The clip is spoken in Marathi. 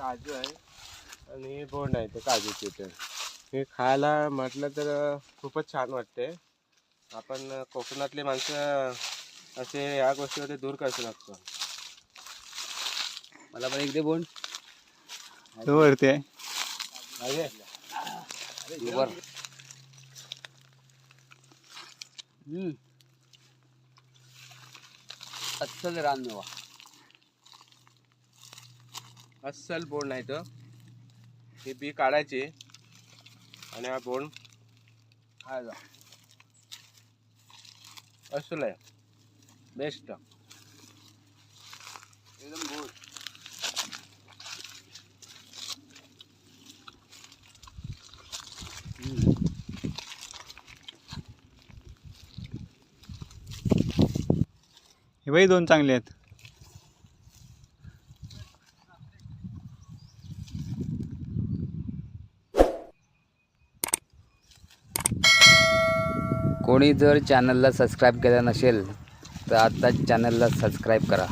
काजू आहे आणि बोंड आहे ते काजूचे. तर हे खायला म्हटलं तर खूपच छान वाटते. आपण कोकणातली माणसं असे या गोष्टीमध्ये दूर करू लागतो. मला पण एक दे बोंड. तो वरती आहे. मागे वर. अस्सल रानमेवा. अस्सल बोंड आहे तर ही बी काढायची आणि हा बोंड खायचा. अस्सल आहे, बेस्ट. एकदम गोड. हे बाई दोन चांगले आहेत. कोणी जर चॅनलला सबस्क्राईब केलं नसेल तर आत्ताच चॅनलला सबस्क्राईब करा.